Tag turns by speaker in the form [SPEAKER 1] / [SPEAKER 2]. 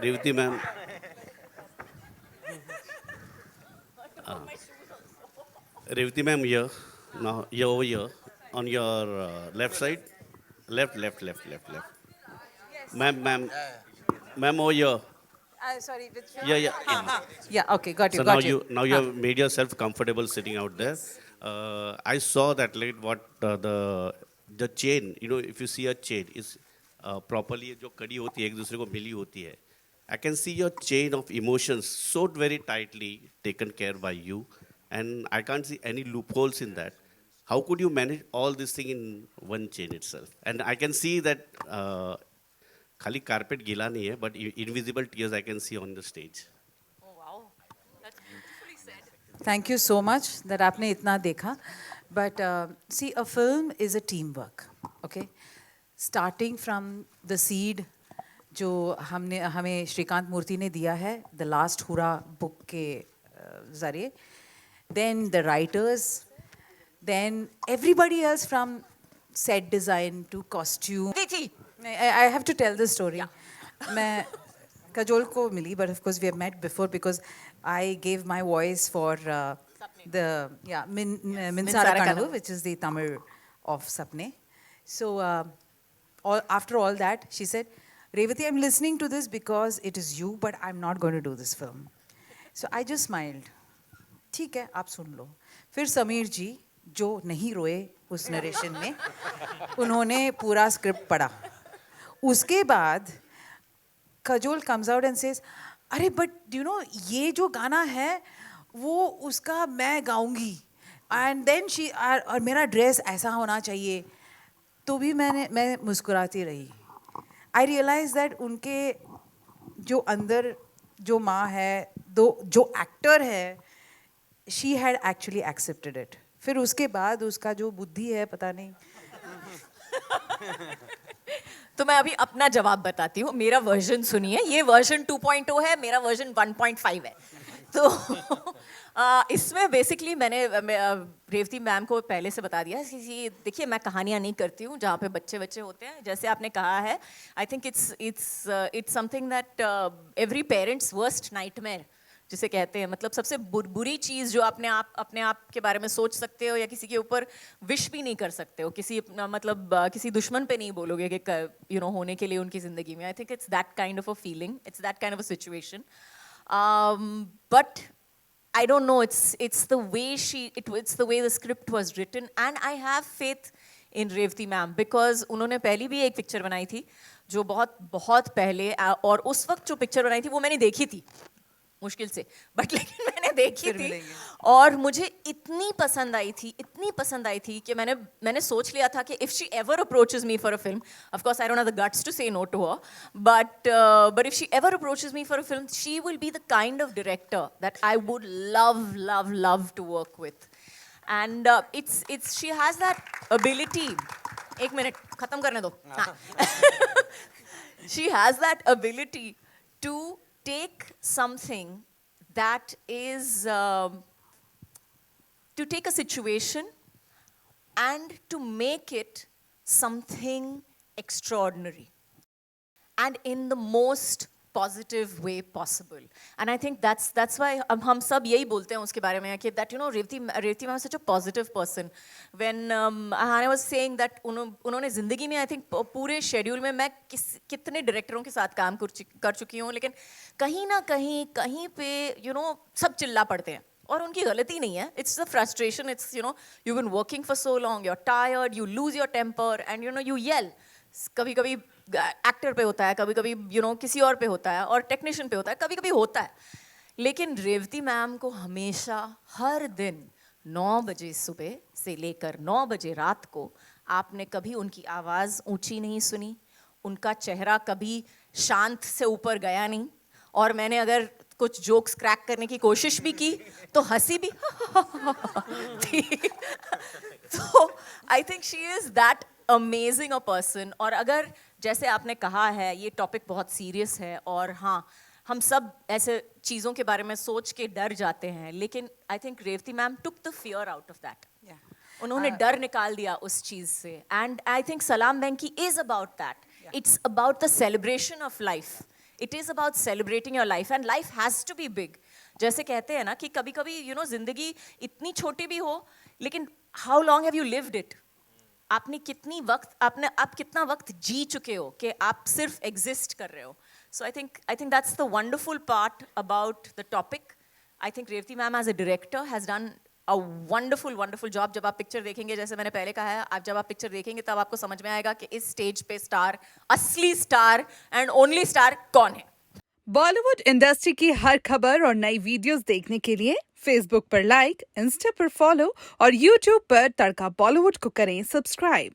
[SPEAKER 1] Revati ma'am, Revati ma'am here, now you're over here on your left side, left. Ma'am over here.
[SPEAKER 2] Sorry, which
[SPEAKER 1] Yeah, yeah.
[SPEAKER 2] Yeah, okay, got you,
[SPEAKER 1] So now
[SPEAKER 2] got you.
[SPEAKER 1] you have made yourself comfortable sitting out there. I saw that late what the chain, if you see a chain is properly जो कड़ी होती है एक दूसरे को मिली होती है. I can see your chain of emotions so very tightly taken care by you, and I can't see any loopholes in that. How could you manage all this thing in one chain itself? And I can see that खाली carpet गीला नहीं है, but invisible tears I can see on the stage.
[SPEAKER 2] Thank you so much that आपने इतना देखा. But see, a film is a teamwork, okay? Starting from the seed जो हमें श्रीकांत मूर्ति ने दिया है, the last हुरा book के ज़रिए, then the writers, then everybody else from set design to costume. I have to tell this story. मैं cajole को मिली, but of course we have met before because I gave my voice for Minsara Kanavu, which is the Tamil of Sapne. So after all that, she said, Revati, I'm listening to this because it is you, but I'm not going to do this film. So I just smiled. ठीक है, आप सुन लो. फिर समीर जी जो नहीं रोए उस narration में, उन्होंने पूरा स्क्रिप्ट पढ़ा. उसके बाद cajole comes out and says, अरे but you know ये जो गाना है वो उसका मैं गाऊंगी, and then she और मेरा ड्रेस ऐसा होना चाहिए. तो भी मैं मुस्कुराती रही. I realized that उनके जो अंदर जो माँ है, जो एक्टर है, she had actually accepted it. फिर उसके बाद उसका जो बुद्धि है पता नहीं.
[SPEAKER 3] तो मैं अभी अपना जवाब बताती हूँ. मेरा वर्जन सुनिए. ये वर्जन 2.0 है, मेरा वर्जन 1.5 है. तो इसमें बेसिकली मैंने रेवती मैम को पहले से बता दिया कि देखिए मैं कहानियाँ नहीं करती हूँ जहाँ पे बच्चे बच्चे होते हैं. जैसे आपने कहा है, I think it's something that every parents worst nightmare जिसे कहते हैं. मतलब सबसे बुरी चीज़ जो अपने आप के बारे में सोच सकते हो या किसी के ऊपर विश भी नहीं कर सकते हो, किसी दुश्मन पे नहीं बोलोगे कि होने के लिए उनकी ज़िंदगी में. I think it's that kind of a feeling, it's that kind of a situation. But I don't know, it's the way the script was written, and I have faith in Revati ma'am because उन्होंने पहली भी एक picture बनाई थी जो बहुत बहुत पहले, और उस वक्त जो पिक्चर बनाई थी वो मैंने देखी थी मुश्किल से, बट लेकिन मैंने देखी थी और मुझे इतनी पसंद आई थी कि मैंने सोच लिया था कि if she ever approaches me for a film, of course I don't have the guts to say no to her, but if she ever approaches me for a film, she will be the kind of director that I would love to work with. And she has that ability. एक minute खत्म करने दो. She has that ability to take something that is to take a situation and to make it something extraordinary and in the most positive way possible. And I think that's why हम सब यही बोलते हैं उसके बारे में कि that Revati ma'am is such a positive person. When Ahana was saying that उन्होंने ज़िंदगी में I think पूरे शेड्यूल में मैं कितने डायरेक्टरों के साथ काम कर चुकी हूँ, लेकिन कहीं ना कहीं पे सब चिल्ला पड़ते हैं और उनकी गलती नहीं है. It's the frustration. It's you've been working for so long, you're tired, you lose your temper, and you yell. कभी कभी एक्टर पे होता है, कभी कभी किसी और पे होता है, और टेक्नीशियन पे होता है, कभी कभी होता है. लेकिन रेवती मैम को हमेशा हर दिन 9 बजे सुबह से लेकर 9 बजे रात को आपने कभी उनकी आवाज़ ऊंची नहीं सुनी, उनका चेहरा कभी शांत से ऊपर गया नहीं, और मैंने अगर कुछ जोक्स क्रैक करने की कोशिश भी की तो हंसी भी थी. तो I think she is that amazing a person. और अगर जैसे आपने कहा है ये टॉपिक बहुत सीरियस है, और हाँ हम सब ऐसे चीज़ों के बारे में सोच के डर जाते हैं, लेकिन I think Revathi ma'am took the fear out of that. उन्होंने डर निकाल दिया उस चीज़ से. And I think Salaam Venky is about that. It's about the celebration of life. It is about celebrating your life, and life has to be big. जैसे कहते हैं ना कि कभी कभी जिंदगी इतनी छोटी भी हो, लेकिन how long have you lived it? आप कितना वक्त जी चुके हो कि आप सिर्फ एग्जिस्ट कर रहे हो. So I think that's the wonderful part about the topic. I think Revati ma'am as a director has done a wonderful job. जब आप पिक्चर देखेंगे, जैसे मैंने पहले कहा है, आप जब आप पिक्चर देखेंगे तब आपको समझ में आएगा कि इस स्टेज पे स्टार, असली स्टार एंड ओनली स्टार कौन है.
[SPEAKER 4] बॉलीवुड इंडस्ट्री की हर खबर और नई वीडियोस देखने के लिए फेसबुक पर लाइक, इंस्टा पर फॉलो और यूट्यूब पर तड़का बॉलीवुड को करें सब्सक्राइब.